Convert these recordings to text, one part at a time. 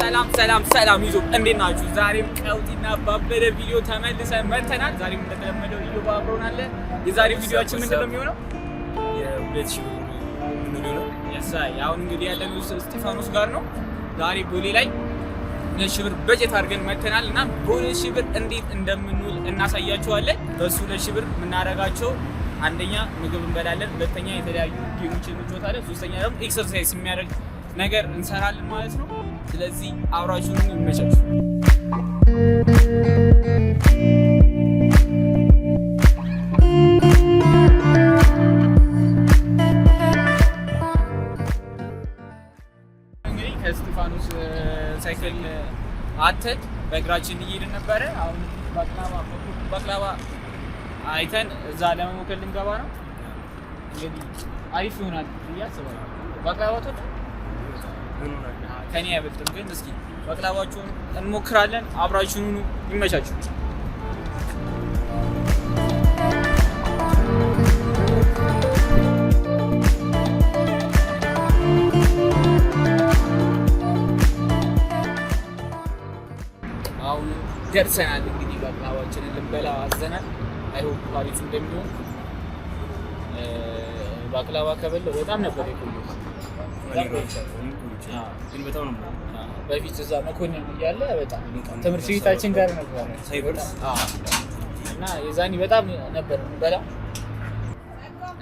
ሰላም ይዞ እንዴት ናችሁ? ዛሬም ቀውጢና ባበደ ቪዲዮ ተመልሰን መጥተናል። ዛሬም እንደተለመደው ቪዲዮ ባብሮናል። የዛሬ ቪዲዮአችን ምንድነው የሚሆነው? የሁለት ሺህ ብር ነው። አሁን እንግዲህ ያለነው እስጢፋኖስ ጋር ነው። ዛሬ ቦሌ ላይ 2,000 ብር በጀት አድርገን መጥተናል እና በ2,000 ብር እንዴት እንደምንውል እናሳያችኋለን። በሱ 2,000 ብር የምናደርጋቸው አንደኛ ምግብ እንበላለን፣ ሁለተኛ የተለያዩ ጌሞችን እንጫወታለን፣ ሶስተኛ ደግሞ ኤክሰርሳይዝ የሚያደርግ ነገር እንሰራለን ማለት ነው። ስለዚህ አብራችሁን ይመቻችሁ። እንግዲህ ከእስጢፋኖስ ሳይክል አተን በእግራችን እየሄድን ነበረ። አሁን ባቅላባ አይተን እዛ ለመሞከር ልንገባ ነው። እንግዲህ አሪፍ ይሆናል ብዬ አስባለሁ። ባቅላባ ከኔ አይበልጥም፣ ግን እስኪ ባቅላባችሁን እንሞክራለን። አብራችሁን ሁኑ። ይመቻችሁ። አሁን ደርሰናል። እንግዲህ ባቅላባችንን ልንበላ አዘናል። አይሆን አሪፍ እንደሚሆን ባቅላባ ከበላሁ በጣም ነበር የቆየሁት። ግን በጣም ነው በፊት እዛ መኮንን እያለ በጣም ትምህርት ቤታችን ጋር ነበር ሳይበርስ እና የዛኔ በጣም ነበር የምንበላው።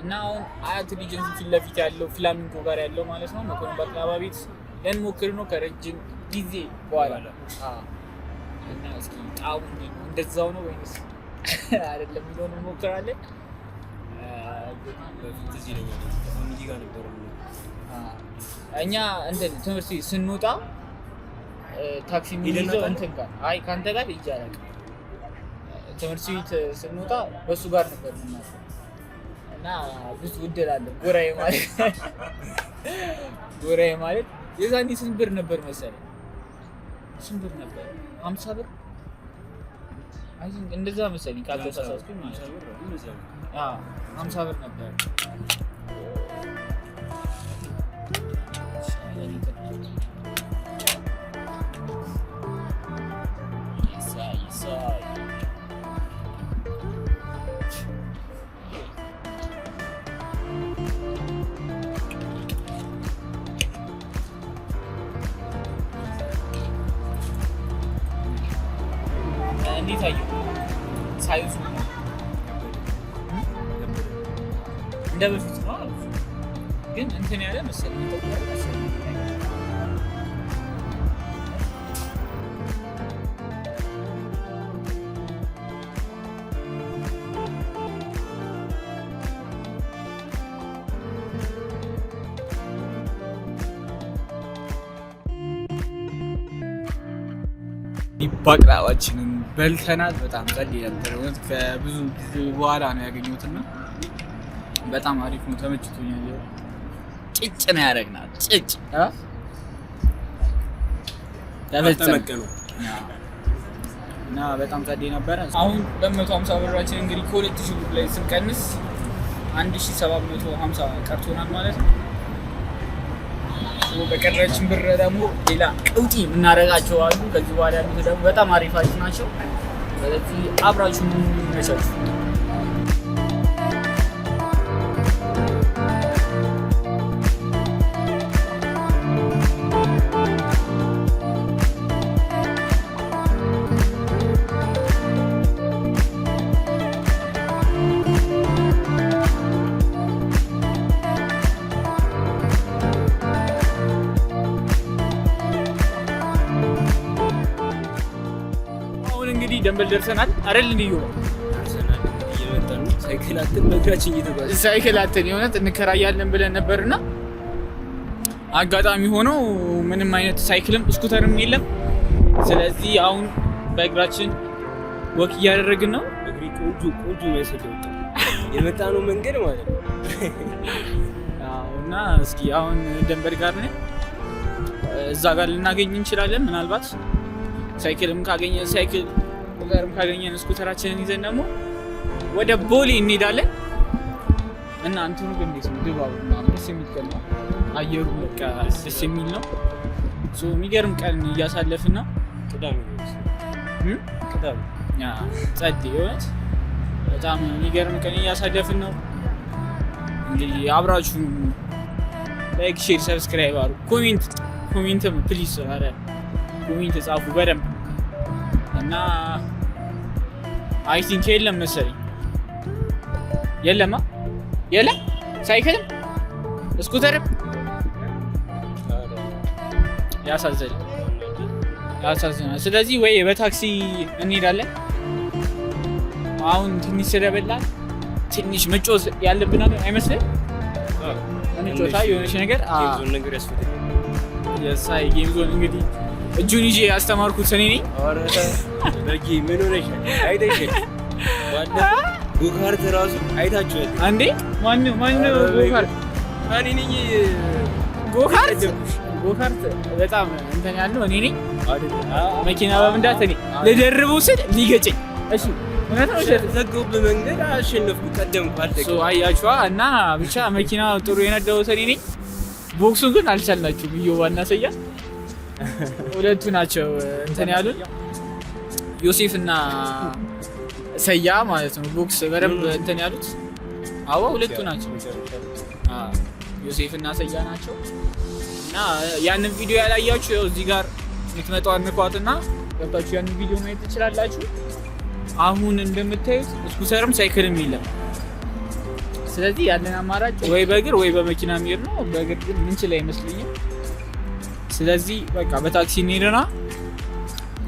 እና አሁን አያት ሪጀንሲ ፊት ለፊት ያለው ፍላሚንጎ ጋር ያለው ማለት ነው መኮንን ባቅላባ ቤት ልንሞክር ነው ከረጅም ጊዜ በኋላ። እና እስኪ ጣዕሙ እንደዛው ነው ወይስ አይደለም የሚለውን እንሞክራለን። በፊት እዚህ ነው ፋሚሊ ጋር ነበር እኛ እንትን ትምህርት ቤት ስንወጣ ታክሲ የሚይዘው እንትን ጋር ካንተ ጋር ይጃላል። ትምህርት ቤት ስንወጣ በሱ ጋር ነበር የምናውቀው እና ብዙ ውደላለን። ጎራዬ ማለት የዛኔ ስንት ብር ነበር መሰለኝ? ስንት ብር ነበር? 50 ብር አይ እንደዛ መሰለኝ ካልተሳሳትኩኝ ማለት ነው። 50 ብር ነበር። እንዴት አየሁ? ሳይዙ እንደ በፊት ነው ግን እንትን ያለ መሰለኝ ባቅላባችንን በልተናል። በጣም ጸዴ ነበር። ከብዙ ጊዜ በኋላ ነው ያገኘሁትና በጣም አሪፍ ነው፣ ተመችቶኛል። ጭጭ ነው ያደረግናል። ጭጭ ተመቀኑ እና በጣም ጸዴ ነበረ። አሁን 250 ብራችን እንግዲህ ከ2,000 ብር ላይ ስንቀንስ 1,750 ቀርቶናል ማለት ነው። በቀረችን ብር ደግሞ ሌላ ቀውጢ የምናደርጋቸው አሉ። ከዚህ በኋላ ያሉት ደግሞ በጣም አሪፍ ናቸው። ስለዚህ አብራችሁን ይመቻችሁ። እንግዲህ ደንበል ደርሰናል አይደል? እንዲዩ ደርሰናል። እየመጣን ነው። ሳይክላትን በእግራችን እየተጓዝን ሳይክላትን የሆነ እንከራያለን ብለን ነበርና አጋጣሚ ሆኖ ምንም አይነት ሳይክልም ስኩተርም የለም። ስለዚህ አሁን በእግራችን ወክ እያደረግን ነው። እግሪ ቆንጆ መስለው የመጣነው መንገድ ማለት ነው። እና እስኪ አሁን ደንበል ጋር ነን። እዛ ጋር ልናገኝ እንችላለን ምናልባት ሳይክልም ካገኘን ስኩተራችንን ይዘን ደግሞ ወደ ቦሌ እንሄዳለን። እና እንትኑ ግን እንዴት ነው ድባቡ? ደስ የሚል ቀን ነው። አየሩ በቃ ደስ የሚል ነው። የሚገርም ቀን እያሳለፍን ነው። ቅዳሜ ጸድ የሆነት በጣም የሚገርም ቀን እያሳለፍን ነው። እንግዲህ አብራችሁ ላይክ፣ ሼር፣ ሰብስክራይብ አድርጉ። ኮሜንትም ፕሊዝ ኧረ ኮሜንት ጻፉ በደንብ እና አይ ቲንክ የለም መሰለኝ የለም ሳይክልም ስኩተርም ያሳዝናል። ስለዚህ ወይ በታክሲ እንሄዳለን። አሁን ትንሽ ስለበላን ትንሽ መጮስ ያለብን አይመስልም? እንጮታ የሆነች ነገር የሳይ ጌም ዞን እንግዲህ እጁን ይዤ ያስተማርኩት እኔ ነኝ። ምን ሆነሽ አይተሽ ጎካርት ራሱ አይታችኋል እንዴ? ማነው ጎካርት? እኔ ነኝ። ጎካርት በጣም እንትን ያለው እኔ ነኝ። መኪና በመንዳት እኔ ልደርበው ስል ሊገጨኝ። እሺ እውነት ነው። ዘገቡበት መንገድ አሸነፍኩ፣ ቀደምኩ፣ አልደቀ አያችኋ። እና ብቻ መኪና ጥሩ የነዳሁት እኔ ነኝ። ቦክሱን ግን አልቻልናችሁም። ኢዮባና ሰያ ሁለቱ ናቸው እንትን ያሉን፣ ዮሴፍ እና ሰያ ማለት ነው። ቦክስ በደንብ እንትን ያሉት አዎ ሁለቱ ናቸው። ዮሴፍ እና ሰያ ናቸው። እና ያንን ቪዲዮ ያላያችሁ ያው እዚህ ጋር የምትመጣው አንኳትና ገብታችሁ ያንን ቪዲዮ ማየት ትችላላችሁ። አሁን እንደምታዩት ስኩተርም ሳይክልም የለም። ስለዚህ ያለን አማራጭ ወይ በእግር ወይ በመኪና መሄድ ነው። በእግር ግን ምንችል አይመስልኝም። ስለዚህ በቃ በታክሲ እንሄድና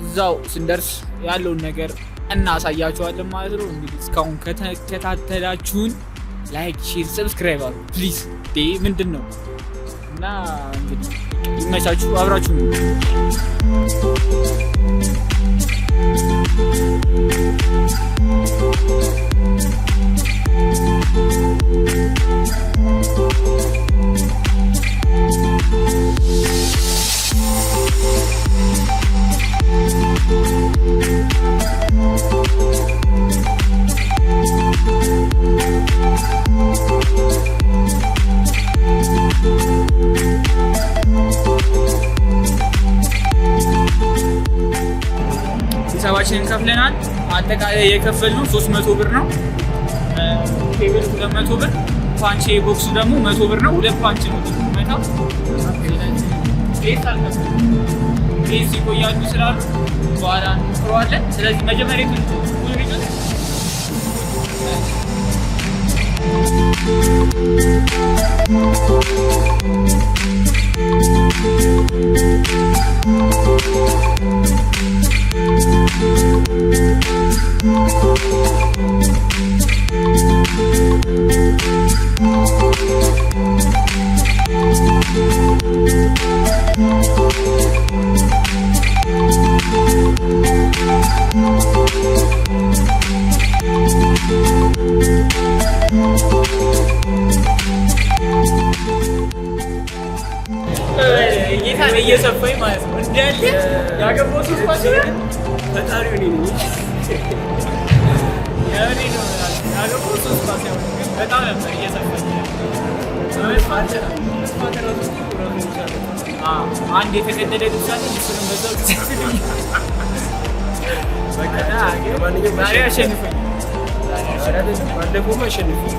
እዛው ስንደርስ ያለውን ነገር እናሳያችኋለን ማለት ነው። እንግዲህ እስካሁን ከተከታተላችሁን ላይክ፣ ሼር፣ ሰብስክራይብ አድርጉ ፕሊዝ። ምንድን ነው እና እንግዲህ ይመቻችሁ፣ አብራችሁ ሂሳባችንን ከፍለናል። አጠቃላይ የከፈልነው 300 ብር ነው። ቴብል 200 ብር፣ ፓንች ቦክሱ ደግሞ 100 ብር ነው። 2 ፓንች ነው የምትመታው። ኬስ ይቆያሉ ስላሉ በኋላ እንፍረዋለን። ስለዚህ መጀመሪያ ጌታን እየሰፋኝ ማለት ነው። እንዳለ ያገባው ሶስት ፓሽን ፈጣሪው እኔ ነኝ። ያገባው ሶስት ፓሽን በጣም ነበር እየሰፋኝ። አንድ የተቀደደ ልብሳለ እሱንም በዛው ዛሬ አሸንፈኝ። ባለፈውም አሸንፈኝ።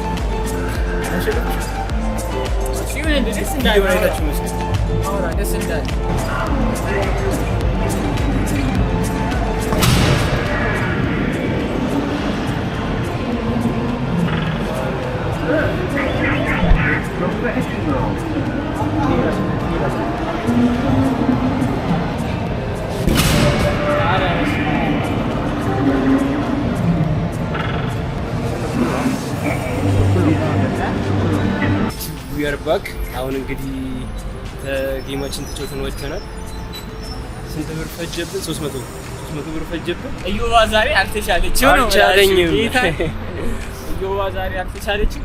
ደስ እንዳለ ዊርባክ አሁን እንግዲህ ጌማችን ተጫውተን ወጥተናል። ስንት ብር ፈጀብን? 300 ብር ፈጀብን። እዮባ ዛሬ አልተቻለችም ነው አልቻለኝም። እዮባ ዛሬ አልተቻለችም።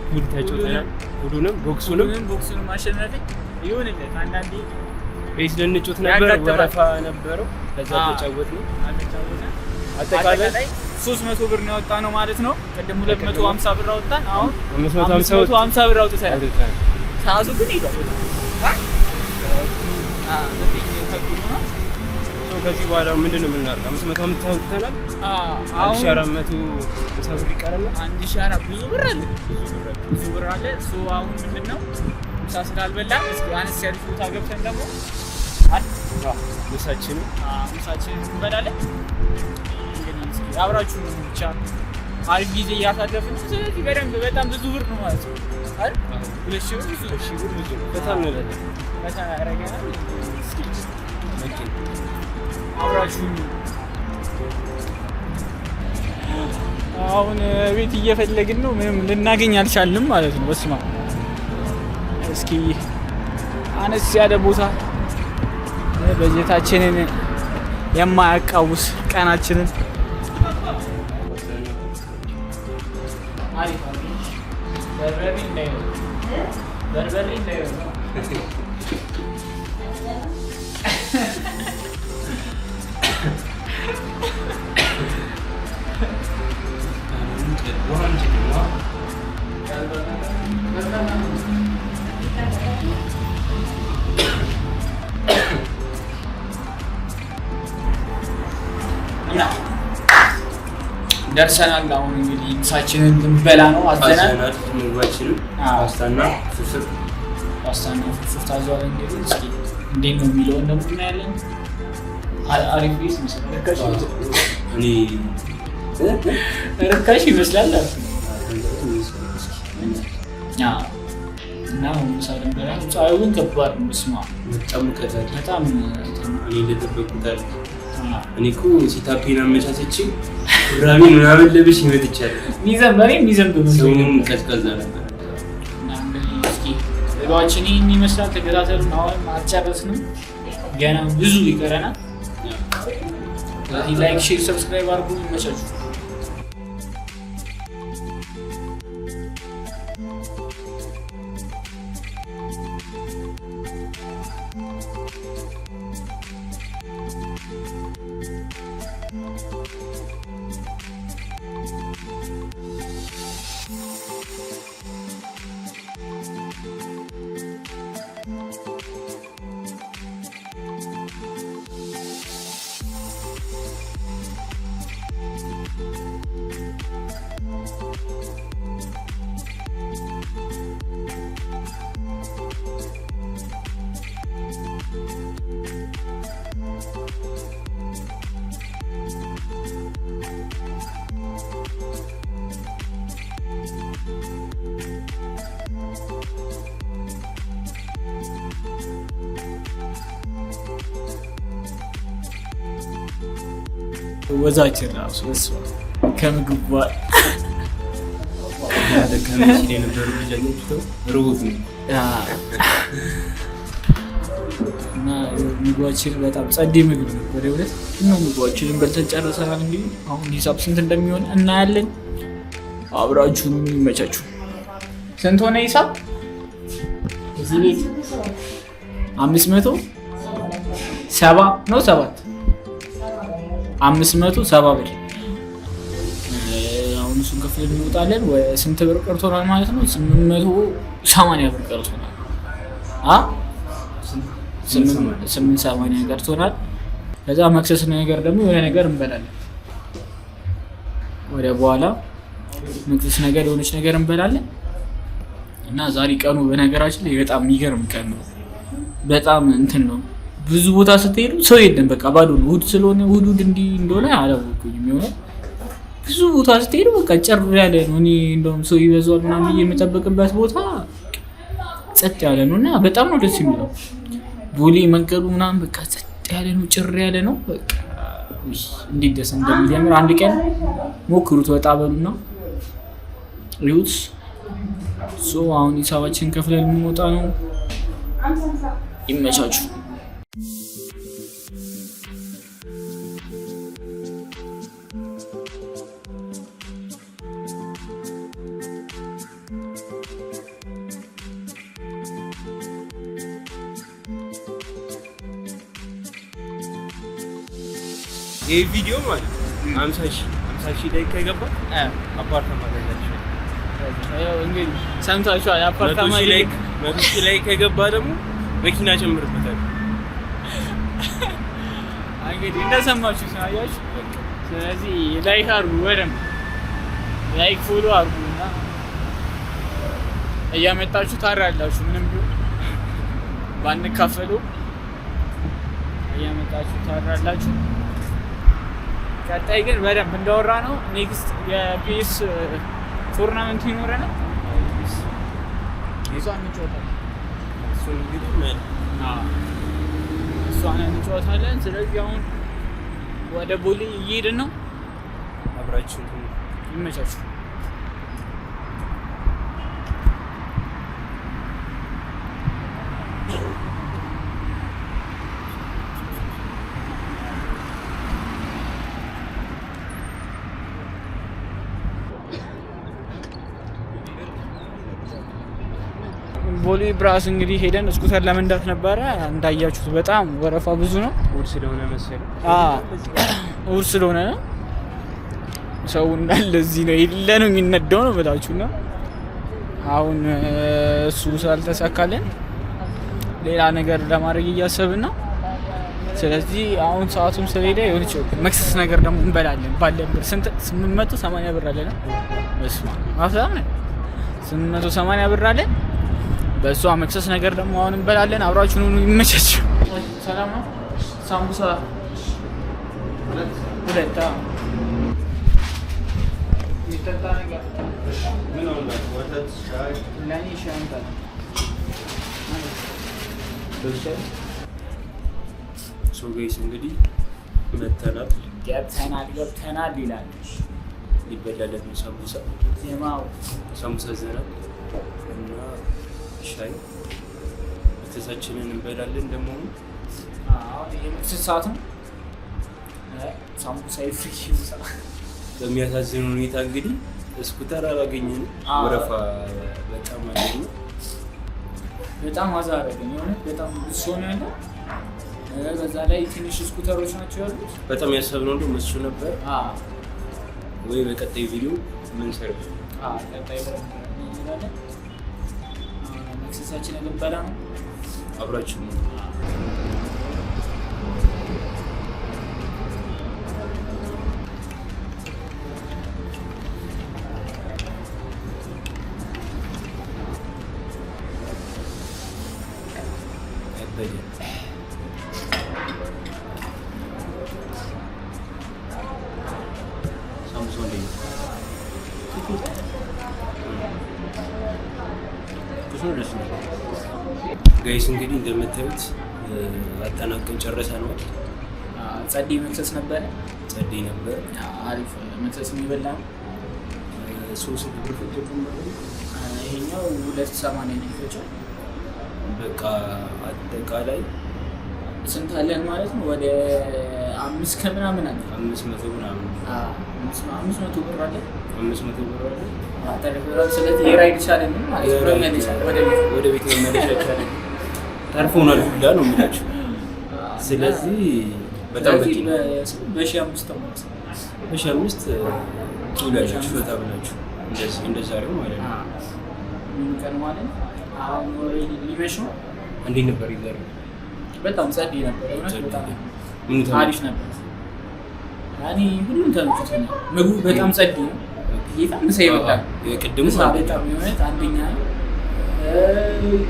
ሁሉ ተጫውተናል። ሁሉንም ቦክሱንም አሸነፈኝ። ይሁንለት አንዳንዴ ቤት ልንጮት ነበር፣ ወረፋ ነበረው። ከዛ ተጫወትን። አጠቃላይ 300 ብር ነው ያወጣነው ማለት ነው። ቀደም 250 ብር አወጣን። አሁን 550 ብር አውጥተናል። ሰዓቱ ግን ሄዷል። ከዚህ በኋላ ምንድን ነው የምናደርገው? 500 አምጥተናል። 1400 ብር ይቀረናል። 1400 ብዙ ብር አለ። እሱ አሁን ምንድን ነው ምሳ ስላልበላ እስኪ አነስ ያለች ቦታ ገብተን ደግሞ ምሳችንን እንበላለን። እንግዲህ እስኪ አብራችሁ ብቻ አሪፍ ጊዜ እያሳለፍን። ስለዚህ በደንብ በጣም ብዙ ብር ነው ማለት ነው አይደል? 2000 ብር ብዙ በጣም ነው ለለ በጣም ያረጋናል። እስኪ አብራችሁ አሁን ቤት እየፈለግን ነው። ምንም ልናገኝ አልቻልንም ማለት ነው። በስማ እስኪ አነስ ያለ ቦታ በጀታችንን የማያቃውስ ቀናችንን በርበሬ እንዳይሆን ደርሰናል። አሁን እንግዲህ ምሳችንን ልንበላ ነው። አዘናል። ምግባችንን ፓስታና ፍርፍር ታዟል። እንግዲህ እስኪ እንዴት ነው የሚለውን ደግሞ እናያለን። አሪፍ ቤት ይመስላል። ርካሽ ይመስላል እና ምሳ ልንበላ ነው። ፀሐዩ ግን ከባድ ነው። ስማ በጣም እንደጠበቁታል። እኔ እኮ ሲታፔን አመቻቸች ራሚን ምናምን ለብሽ ይመጥቻለሁ። ሚዘንብ ሰውም ቀዝቀዛ ነበር። ሌላችን ይህን ይመስላል። ተከታተሉን። አሁን አልጨረስንም፣ ገና ብዙ ይቀረናል። ላይክ፣ ሼር፣ ሰብስክራይብ አድርጉ። ይመቻችሁ። ወዛችን ራሱ ከምግብ በኋላ ከመሲል የነበሩ ልጃኞች ርቦት ነው እና ምግባችን በጣም ጸዴ ምግብ ነው። ወደ ሁለት ነው ምግባችንን በልተን ጨርሰናል። እንግዲህ አሁን ሂሳብ ስንት እንደሚሆን እናያለን። አብራችሁን ይመቻችሁ። ስንት ሆነ ሂሳብ እዚህ ቤት? 570 ነው 7 570 ብር። አሁን እሱን ከፍለን እንወጣለን። ስንት ብር ቀርቶናል ማለት ነው? 880 ብር ቀርቶናል። 880 ቀርቶናል። ከዛ መክሰስ ነገር ደግሞ የሆነ ነገር እንበላለን። ወደ በኋላ መክሰስ ነገር የሆነች ነገር እንበላለን እና ዛሬ ቀኑ በነገራችን ላይ በጣም የሚገርም ቀን ነው። በጣም እንትን ነው። ብዙ ቦታ ስትሄዱ ሰው የለም፣ በቃ ባዶ ነው። እሑድ ስለሆነ እሑድ እንዲህ እንደሆነ አላወኩኝም። የሆነ ብዙ ቦታ ስትሄዱ በቃ ጭር ያለ ነው። እኔ እንደውም ሰው ይበዛል ምናምን ብዬ የምጠብቅበት ቦታ ጸጥ ያለ ነው እና በጣም ነው ደስ የሚለው። ቦሌ መንገዱ ምናምን በቃ ጸጥ ያለ ነው፣ ጭር ያለ ነው። በቃ እንዴት ደስ እንደሚጀምር አንድ ቀን ሞክሩት። ወጣ በሉና ይሁት። አሁን ሂሳባችን ከፍለን የምንወጣ ነው። ይመቻችሁ። ይሄ ቪዲዮ ማለት 50,000 ላይ ከገባ አፓርታማ ገዛችሁ። እንግዲህ ሰምታችኋል። አፓርታማ ላይ ከገባ ደግሞ መኪና ጨምርበታል። እንግዲህ እንደሰማችሁ ሳያችሁ። ስለዚህ ላይክ አድርጉ፣ በደምብ ላይክ ፎሎ አድርጉና እያመጣችሁ ታራላችሁ። ምንም ቢሆን ባንካፈሉ እያመጣችሁ ታራላችሁ። ቀጣይ ግን በደንብ እንዳወራ ነው ኔክስት የፒኤስ ቱርናመንት ይኖረናል። እሷን እንጫወታለን። እሷን እንጫወታለን። ስለዚህ አሁን ወደ ቦሌ እየሄድን ነው። አብራችሁ ይመቻችሁ። ቦሌ ብራስ እንግዲህ ሄደን ስኩተር ለመንዳት ነበረ። እንዳያችሁት በጣም ወረፋ ብዙ ነው። እሑድ ስለሆነ መሰለኝ። እሑድ ስለሆነ ነው ሰው እንዳለ እዚህ ነው የለ ነው የሚነዳው ነው ብላችሁና አሁን እሱ ስላልተሳካልን ሌላ ነገር ለማድረግ እያሰብን ነው። ስለዚህ አሁን ሰዓቱም ስለሄደ የሆነች መክሰስ ነገር ደግሞ እንበላለን። ባለን ብር ስንት 880 ብር አለን። በስማ ማፍታም ነው 880 ብር አለን። በእሷ መክሰስ ነገር ደግሞ አሁን እንበላለን። አብራችሁን ሁኑ። ይመቻችሁ። ሰላም ነው። ሳምቡሳ ሁለት የሚጠጣ ነገር ምን ሆነ? ወተት ሻይ ለኔ ሻንታ ሶ ጋይስ እንግዲህ ገብተናል ይላል። ሊበላለት ነው ሳምቡሳ ዜማው ሳምቡሳ ዘና እና ሻይ መክሰሳችንን እንበላለን። ደግሞ የመክሰስ ሰዓት ነው። ሳምቡሳ ይፍሪሽ በሚያሳዝን ሁኔታ እንግዲህ ስኩተር አላገኘንም። ወረፋ በጣም አለኝ። በጣም አዛረገኝ የሆነ በጣም ብዙ ነው ያለው። በዛ ላይ ትንሽ ስኩተሮች ናቸው ያሉት። በጣም ያሰብነው እንደውም እሱ ነበር። ወይ በቀጣይ ቪዲዮ ምን ሰርግ ቀጣይ እንላለን። መክሰሳችንን ልንበላ ነው። አብራችሁ ነው። ጋይስ እንግዲህ እንደምታዩት አጠናቀን ጨርሰናል። ጸዴ መክሰስ ነበረ። ጸዴ ነበር። አሪፍ መክሰስ የሚበላ ነው። ሶስት ብር ፈጀብን ማለት ይሄኛው 280 ነው የፈጀው። በቃ አጠቃላይ ስንት አለን ማለት ነው? ወደ 5 ከምናምን አለ። 500 ምናምን 500 ብር አለ። 500 ብር አለ። አጠቃላይ ስለዚህ የራይድ ቻለን ማለት ነው። ወደ ቤት መመለሻ ቻለን ተርፎናል ሁላ ነው የምላችሁ። ስለዚህ በጣም በቂ ነው። በ1500 ትውላላችሁ ፈታ ብላችሁ እንደዛሬው ማለት ነው። ምን ቀን ማለት አሁን ኦሬዲ ሊመሽ ነው። እንዴት ነበር ይዘር? በጣም ጸዴ ነበር። በጣም አሪፍ ነበር። ያኔ ሁሉም ተመችቶኛል። ምግቡ በጣም ጸዴ ነው። ምሳ ይበላል። የቅድሙ በጣም የሆነ አንደኛ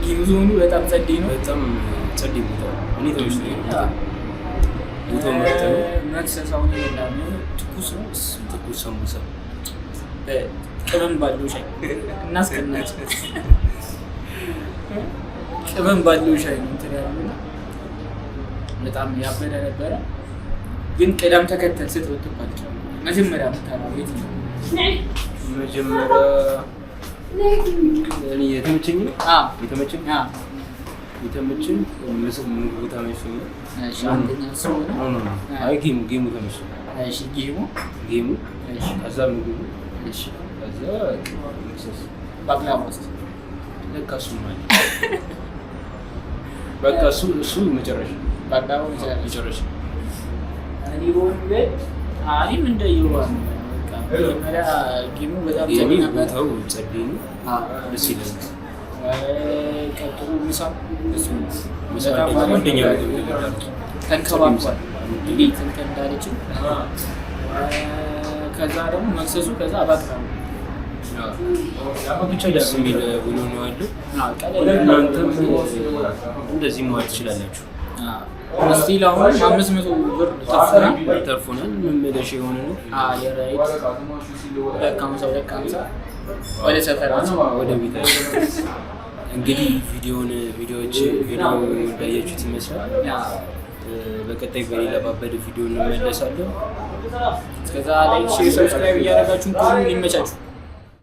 ጊምዞኑ በጣም ጸዴ ነው። በጣም ጸዴ ቦታ እኔ ተመችቶኛል። ቦታው ምርጥ ነው። መክሰስ አሁን ይበላል። ትኩስ ነው። ትኩስ ሳምቡሳ ቅመም ባለው ሻይ እናስቀናቸው። ቅመም ባለው ሻይ ነው እንትን ያሉና በጣም ያበደ ነበረ። ግን ቅደም ተከተል ስትወጥባቸው መጀመሪያ የምታለው የት ነው? መጀመሪያ እኔ የተመቸኝ ምግቡ ተመቸኝ። እሺ አንደኛ እሱ ነው። አይ ጌሙ ተመቸኝ። እሺ ጌሙ ከዛ ምግቡ እሺ ከዛ መክሰስ ባቅላባ ውስጥ ለካ እሱ ማለት በቃ እሱ መጨረሻ ባቅላባ መጨረሻ እኔ አሪም እንደየዋ መጀመሪያ ጌሙ በጣም ጸዴ ነበር። ጸዴ ነው። ደስ ይላል። ቀጥሎ ምሳ አንደኛ ተንከባክቧል። እንዴት እንትን እንዳለችው ከዛ ደግሞ መክሰሱ ከዛ አባክራ ብቻ ደስ የሚል ውሎ ነው ያለው። እናንተም እንደዚህ መዋል ትችላላችሁ። ስቲል አሁን 500 ብር ተርፎናል። መመለሻ የሆነ ነው የራይድ ለካምሳ ወደ ሰፈራችን ወደ ቤታችን። እንግዲህ ቪዲዮ እንዳያችሁት ይመስላል። በቀጣይ በሌላ ባበደ ቪዲዮ እንመለሳለን። እስከዛ ላይክ፣ ሼር፣ ሰብስክራይብ እያደረጋችሁን ይመቻችሁ።